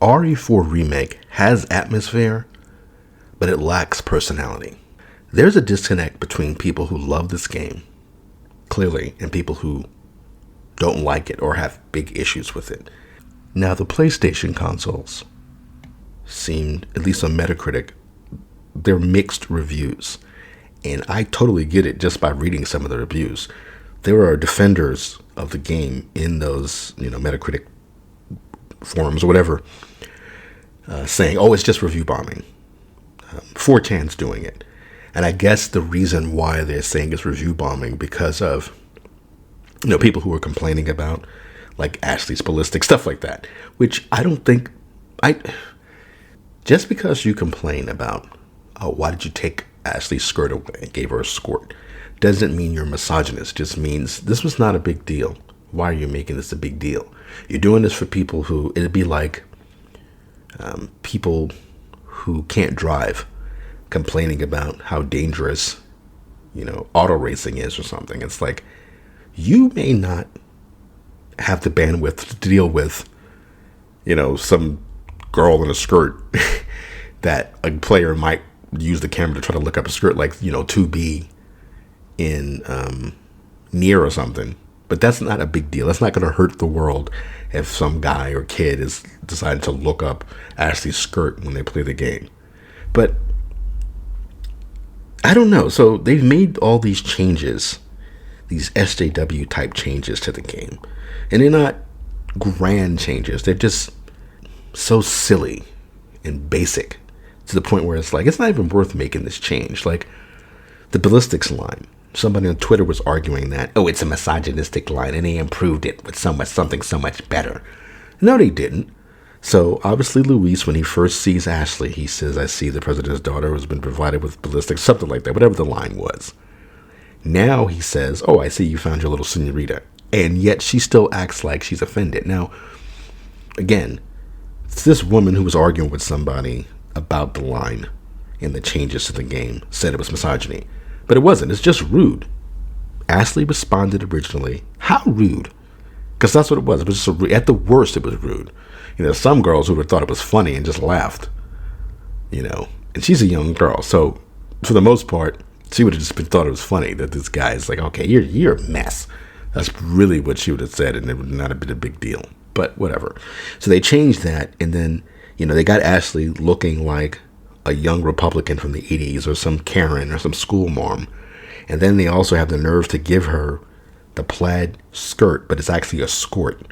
RE4 Remake has atmosphere, but it lacks personality. There's a disconnect between people who love this game, clearly, and people who don't like it or have big issues with it. Now, the PlayStation consoles seemed, at least on Metacritic, they're mixed reviews. And I totally get it just by reading some of the reviews. There are defenders of the game in those, Metacritic forums or whatever, saying, oh, it's just review bombing. 4chan's doing it. And I guess the reason why they're saying it's review bombing because of, people who are complaining about, like, Ashley's ballistic, stuff like that. Which I don't think, just because you complain about, oh, why did you take Ashley's skirt away and gave her a skirt, doesn't mean you're misogynist. Just means this was not a big deal. Why are you making this a big deal? You're doing this for people who, it'd be like people who can't drive complaining about how dangerous, auto racing is or something. It's like, you may not have the bandwidth to deal with, some girl in a skirt that a player might use the camera to try to look up a skirt, like, 2B in Nier or something. But that's not a big deal. That's not going to hurt the world if some guy or kid is deciding to look up Ashley's skirt when they play the game. But I don't know. So they've made all these changes, these SJW type changes to the game. And they're not grand changes. They're just so silly and basic to the point where it's like, it's not even worth making this change. Like the ballistics line. Somebody on Twitter was arguing that, oh, it's a misogynistic line and they improved it with something so much better. No, they didn't. So obviously Luis, when he first sees Ashley, he says, I see the president's daughter has been provided with ballistics, something like that, whatever the line was. Now he says, oh, I see you found your little senorita. And yet she still acts like she's offended. Now, again, it's this woman who was arguing with somebody about the line and the changes to the game said it was misogyny. But it wasn't. It's just rude. Ashley responded originally. How rude? Because that's what it was. It was just at the worst, it was rude. Some girls who would have thought it was funny and just laughed. And she's a young girl, so for the most part, she would have just thought it was funny that this guy is like, okay, you're a mess. That's really what she would have said, and it would not have been a big deal. But whatever. So they changed that, and then they got Ashley looking like a young Republican from the 80s or some Karen or some school mom. And then they also have the nerve to give her the plaid skirt, but it's actually a skirt.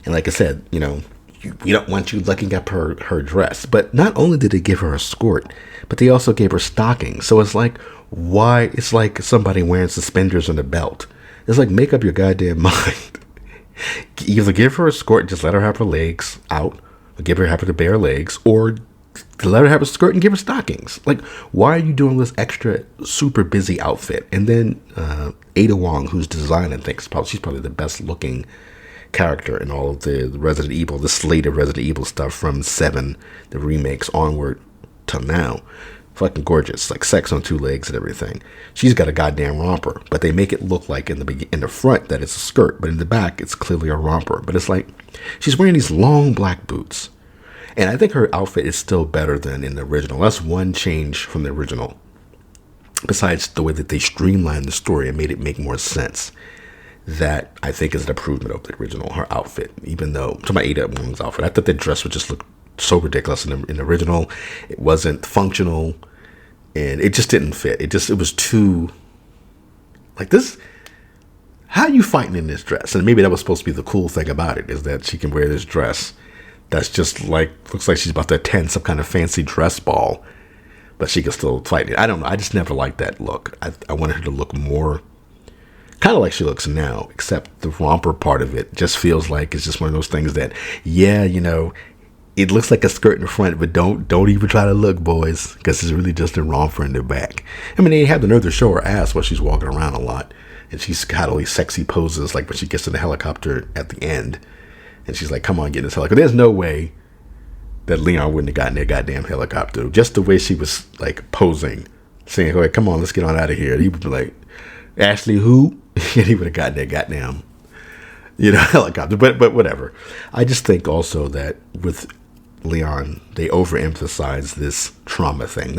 And like I said, we don't want you looking up her dress. But not only did they give her a skirt, but they also gave her stockings. So it's like, why? It's like somebody wearing suspenders and a belt. It's like, make up your goddamn mind. Either give her a skirt and just let her have her legs out, or give her the bare legs, or let her have a skirt and give her stockings. Like, why are you doing this extra super busy outfit? And then Ada Wong, who's designing things, she's probably the best looking character in all of the Resident Evil, the slate of Resident Evil stuff from 7, the remakes onward till now. Fucking gorgeous, like sex on 2 legs and everything. She's got a goddamn romper, but they make it look like in the front that it's a skirt, but in the back it's clearly a romper. But it's like she's wearing these long black boots. And I think her outfit is still better than in the original. That's one change from the original. Besides the way that they streamlined the story and made it make more sense. That I think is an improvement of the original, her outfit. Even though, to my Ada Wong's outfit, I thought the dress would just look so ridiculous in the original. It wasn't functional. And it just didn't fit. It was too, like this. How are you fighting in this dress? And maybe that was supposed to be the cool thing about it, is that she can wear this dress that's just like, looks like she's about to attend some kind of fancy dress ball, but she can still fight it. I don't know. I just never liked that look. I wanted her to look more kind of like she looks now, except the romper part of it just feels like it's just one of those things that, yeah, it looks like a skirt in the front, but don't even try to look, boys, because it's really just a romper in the back. I mean, they have the nerve to show her ass while she's walking around a lot, and she's got all these sexy poses, like when she gets in the helicopter at the end, and she's like, come on, get in this helicopter. There's no way that Leon wouldn't have gotten that goddamn helicopter. Just the way she was, like, posing, saying, hey, come on, let's get on out of here. And he would be like, Ashley who? And he would have gotten that goddamn, helicopter. But whatever. I just think also that with Leon, they overemphasize this trauma thing.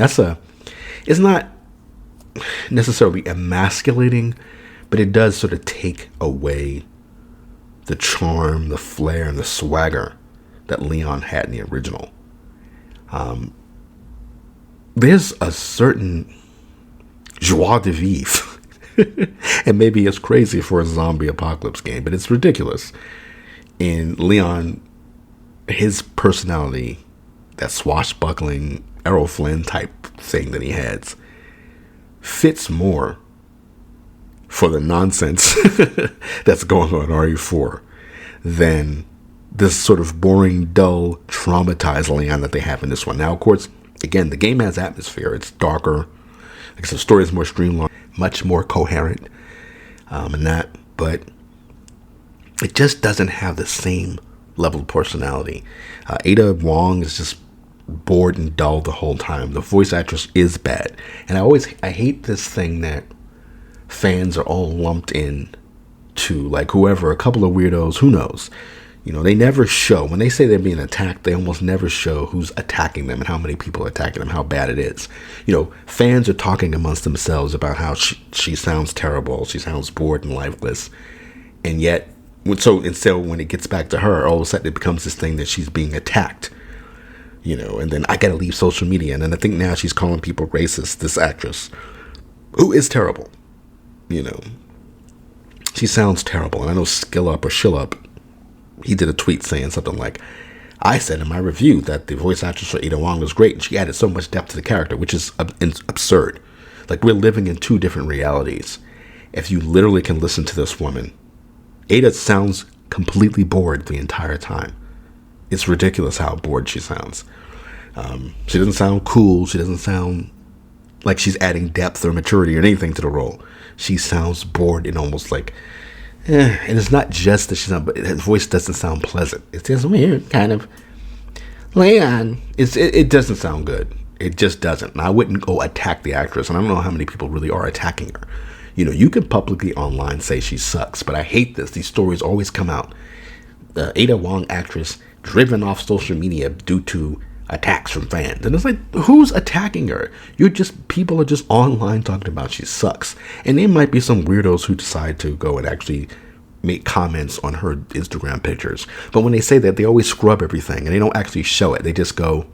It's not necessarily emasculating, but it does sort of take away the charm, the flair, and the swagger that Leon had in the original. There's a certain joie de vivre, and maybe it's crazy for a zombie apocalypse game, but it's ridiculous. In Leon, his personality, that swashbuckling Errol Flynn type thing that he has, fits more for the nonsense that's going on in RE4 than this sort of boring, dull, traumatized Leon that they have in this one. Now, of course, again, the game has atmosphere. It's darker. Like I said, the story is more streamlined, much more coherent, and that, but it just doesn't have the same level of personality. Ada Wong is just bored and dull the whole time. The voice actress is bad, and I hate this thing that fans are all lumped in to, like, whoever, a couple of weirdos, who knows. You know, they never show, when they say they're being attacked, they almost never show who's attacking them and how many people are attacking them, how bad it is. You know, fans are talking amongst themselves about how she sounds terrible, she sounds bored and lifeless. And yet, so when it gets back to her, all of a sudden it becomes this thing that she's being attacked. You know, and then I gotta leave social media. And then I think now she's calling people racist, this actress, who is terrible. You know, she sounds terrible. And I know Skill Up or Shill Up, he did a tweet saying something like, I said in my review that the voice actress for Ada Wong was great and she added so much depth to the character, which is absurd. Like, we're living in two different realities. If you literally can listen to this woman, Ada sounds completely bored the entire time. It's ridiculous how bored she sounds. She doesn't sound cool. She doesn't sound like she's adding depth or maturity or anything to the role. She sounds bored and almost like, and it's not just that she's not, but her voice doesn't sound pleasant. It's just weird, kind of. Leon, it doesn't sound good. It just doesn't. And I wouldn't go attack the actress, and I don't know how many people really are attacking her. You know, you can publicly online say she sucks, but I hate this. These stories always come out. The Ada Wong actress driven off social media due to attacks from fans. And it's like, who's attacking her? People are just online talking about she sucks. And there might be some weirdos who decide to go and actually make comments on her Instagram pictures. But when they say that, they always scrub everything and they don't actually show it. They just go,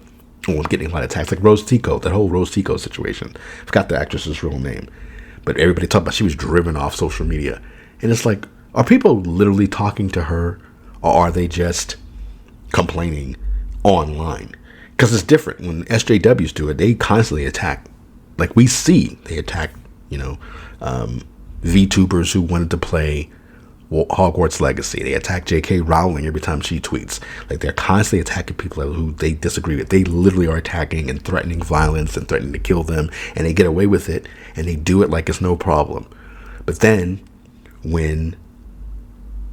oh, I'm getting a lot of attacks. Like Rose Tico, that whole Rose Tico situation. I forgot the actress's real name. But everybody talked about she was driven off social media. And it's like, are people literally talking to her, or are they just complaining online? Because it's different. When SJWs do it, they constantly attack. Like, we see they attack, you know, VTubers who wanted to play Hogwarts Legacy. They attack J.K. Rowling every time she tweets. Like, they're constantly attacking people who they disagree with. They literally are attacking and threatening violence and threatening to kill them. And they get away with it. And they do it like it's no problem. But then, when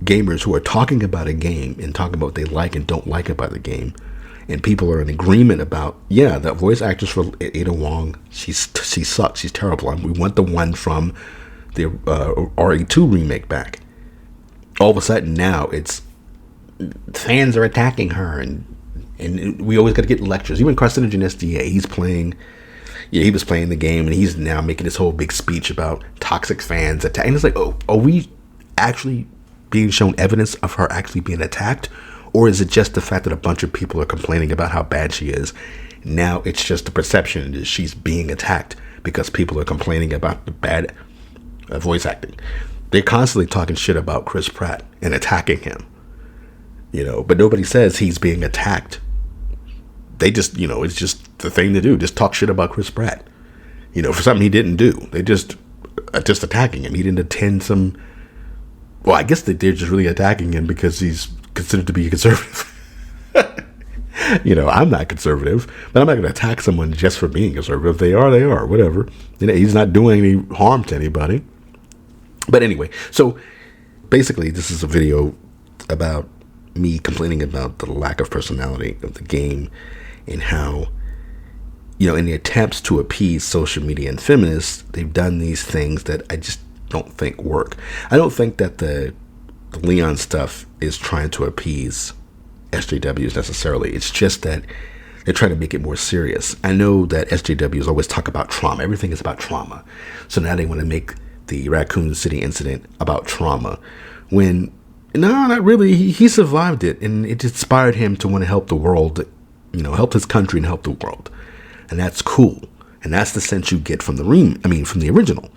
gamers who are talking about a game and talking about what they like and don't like about the game, and people are in agreement about, yeah, that voice actress for Ada Wong, she sucks, she's terrible. We want the one from the RE2 remake back. All of a sudden now it's fans are attacking her, and we always got to get lectures. Even Carcinogen SDA, he was playing the game, and he's now making this whole big speech about toxic fans attacking. And it's like, oh, are we actually being shown evidence of her actually being attacked? Or is it just the fact that a bunch of people are complaining about how bad she is? Now it's just the perception that she's being attacked because people are complaining about the bad voice acting. They're constantly talking shit about Chris Pratt and attacking him, you know, but nobody says he's being attacked. They just, you know, it's just the thing to do. Just talk shit about Chris Pratt, you know, for something he didn't do. They just attacking him. He didn't attend some, well, I guess they're just really attacking him because he's considered to be a conservative. You know, I'm not conservative, but I'm not going to attack someone just for being conservative. If they are, whatever. You know, he's not doing any harm to anybody. But anyway, so basically this is a video about me complaining about the lack of personality of the game and how, you know, in the attempts to appease social media and feminists, they've done these things that I just don't think work. I don't think that the Leon stuff is trying to appease SJWs necessarily. It's just that they're trying to make it more serious. I know that SJWs always talk about trauma. Everything is about trauma. So now they want to make the Raccoon City incident about trauma. When, no, not really. He survived it, and it inspired him to want to help the world, help his country and help the world. And that's cool. And that's the sense you get from from the original,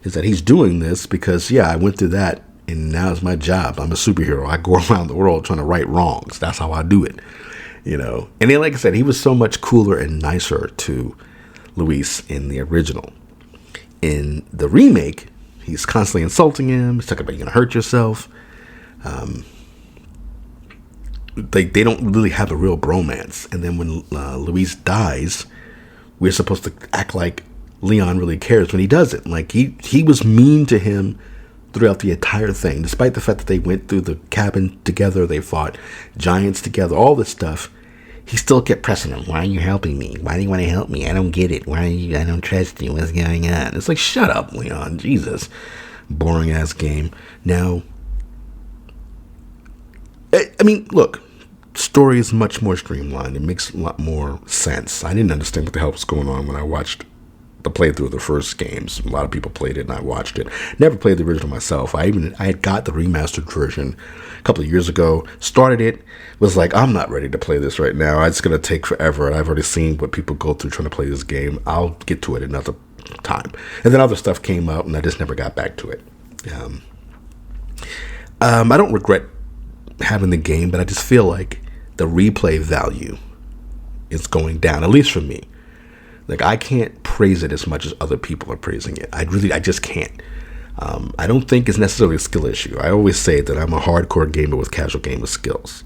is that he's doing this because, yeah, I went through that, and now it's my job. I'm a superhero. I go around the world trying to right wrongs. That's how I do it. And then, like I said, he was so much cooler and nicer to Luis in the original. In the remake, he's constantly insulting him. He's talking about, you're going to hurt yourself. They don't really have a real bromance. And then when Luis dies, we're supposed to act like Leon really cares when he doesn't. Like, he was mean to him throughout the entire thing, despite the fact that they went through the cabin together, they fought giants together, all this stuff. He still kept pressing him. Why are you helping me? Why do you want to help me? I don't get it. I don't trust you. What's going on? It's like, shut up, Leon. Jesus. Boring ass game. Now, look, story is much more streamlined. It makes a lot more sense. I didn't understand what the hell was going on when I watched the playthrough of the first games. A lot of people played it and I watched it. Never played the original myself. I had got the remastered version a couple of years ago. Started it, was like, I'm not ready to play this right now. It's going to take forever. And I've already seen what people go through trying to play this game. I'll get to it another time. And then other stuff came out and I just never got back to it. I don't regret having the game, but I just feel like the replay value is going down, at least for me. Like, I can't praise it as much as other people are praising it. I just can't. I don't think it's necessarily a skill issue. I always say that I'm a hardcore gamer with casual gamer skills.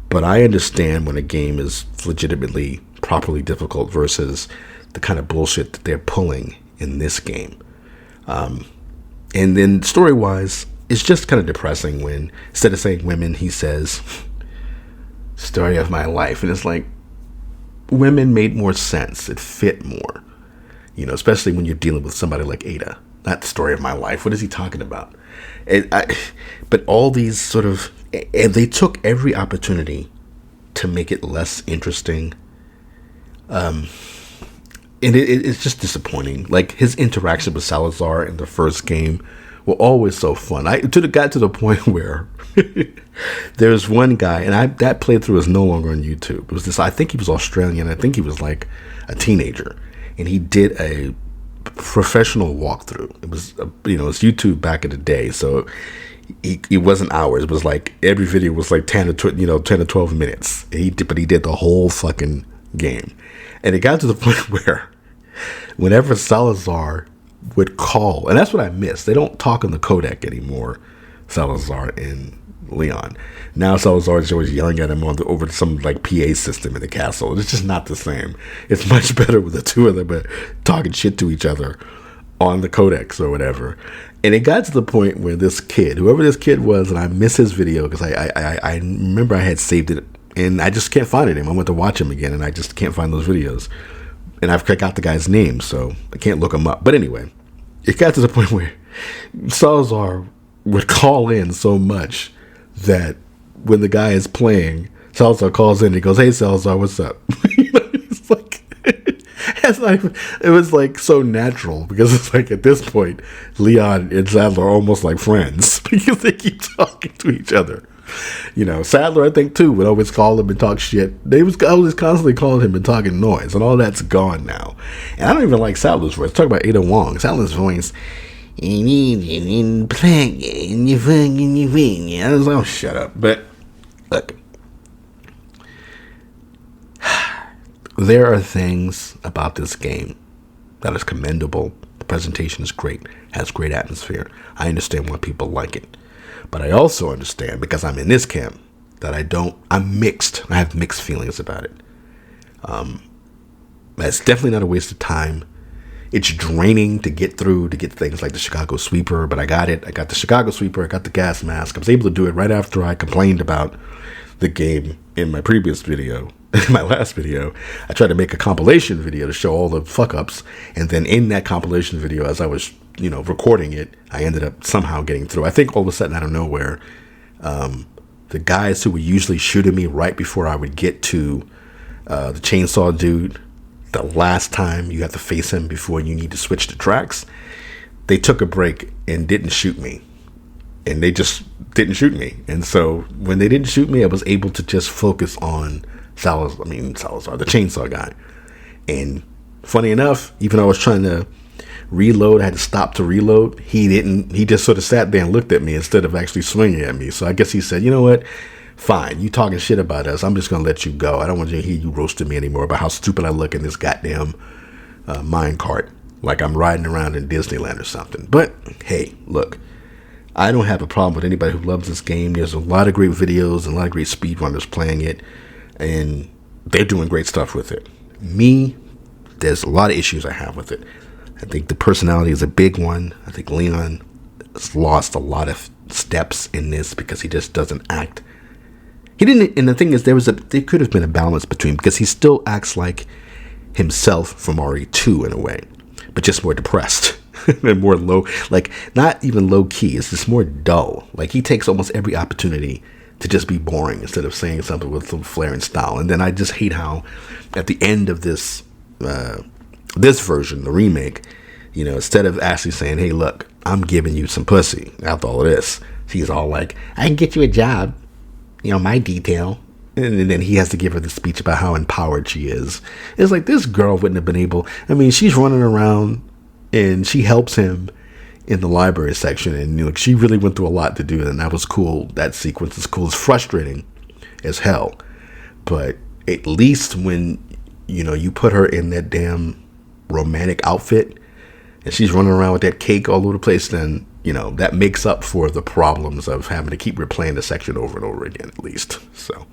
But I understand when a game is legitimately properly difficult versus the kind of bullshit that they're pulling in this game. And then story-wise, it's just kind of depressing when instead of saying women, he says, story of my life. And it's like, women made more sense. It fit more, especially when you're dealing with somebody like Ada. Not the story of my life. What is he talking about? But all these sort of, and they took every opportunity to make it less interesting. And it's just disappointing. Like, his interaction with Salazar in the first game were always so fun. Got to the point where there's one guy, and that playthrough is no longer on YouTube. It was this, I think he was Australian. I think he was like a teenager, and he did a professional walkthrough. It was, it's YouTube back in the day, so it wasn't hours. It was like every video was like 10 to 12 minutes. But he did the whole fucking game, and it got to the point where whenever Salazar would call, and that's what I miss. They don't talk on the codec anymore, Salazar and Leon. Now Salazar is always yelling at him over some like PA system in the castle. It's just not the same. It's much better with the two of them talking shit to each other on the codecs or whatever. And it got to the point where this kid, whoever this kid was, and I miss his video because I remember I had saved it and I just can't find it anymore. I went to watch him again and I just can't find those videos. And I've got the guy's name, so I can't look him up. But anyway, it got to the point where Salazar would call in so much that when the guy is playing, Salazar calls in and he goes, "Hey Salazar, what's up?" It's like, it was like so natural because it's like at this point, Leon and Sadler are almost like friends because they keep talking to each other. Sadler, I think, too, would always call him and talk shit. I was constantly calling him and talking noise, and all that's gone now. And I don't even like Sadler's voice. Talk about Ada Wong. Sadler's voice, I was like, oh, shut up. But, look, there are things about this game that is commendable. The presentation is great, has great atmosphere. I understand why people like it. But I also understand, because I'm in this camp, that I'm mixed. I have mixed feelings about it. It's definitely not a waste of time. It's draining to get things like the Chicago Sweeper, but I got it. I got the Chicago Sweeper. I got the gas mask. I was able to do it right after I complained about the game in my previous video. In my last video, I tried to make a compilation video to show all the fuck-ups, and then in that compilation video, as I was, the recording it, I ended up somehow getting through. I think all of a sudden, out of nowhere, the the guys who were usually shooting me right before I would get to the chainsaw dude, the last time you have to face him before you need to switch the tracks, they took a break and didn't shoot me. And they just didn't shoot me. And so when they didn't shoot me, I was able to just focus on Salazar, the chainsaw guy. And funny enough, even though I was trying to reload, I had to stop to reload. He just sort of sat there and looked at me instead of actually swinging at me. So I guess he said, you know what? Fine, you talking shit about us. I'm just going to let you go. I don't want you to hear you roasting me anymore about how stupid I look in this goddamn mine cart. Like I'm riding around in Disneyland or something. But hey, look, I don't have a problem with anybody who loves this game. There's a lot of great videos and a lot of great speedrunners playing it. And they're doing great stuff with it. Me, there's a lot of issues I have with it. I think the personality is a big one. I think Leon has lost a lot of steps in this because he just doesn't act. He didn't, and the thing is, there could have been a balance between, because he still acts like himself from RE2 in a way, but just more depressed and more low, like not even low key. It's just more dull. Like he takes almost every opportunity to just be boring instead of saying something with some flair and style. And then I just hate how at the end of this version, the remake, instead of actually saying, hey, look, I'm giving you some pussy after all of this, she's all like, I can get you a job. My detail. And then he has to give her the speech about how empowered she is. It's like, this girl wouldn't have been able. I mean, she's running around and she helps him in the library section. And she really went through a lot to do it. And that was cool. That sequence is cool. It's frustrating as hell. But at least when, you put her in that damn romantic outfit and she's running around with that cake all over the place, then that makes up for the problems of having to keep replaying the section over and over again, at least. So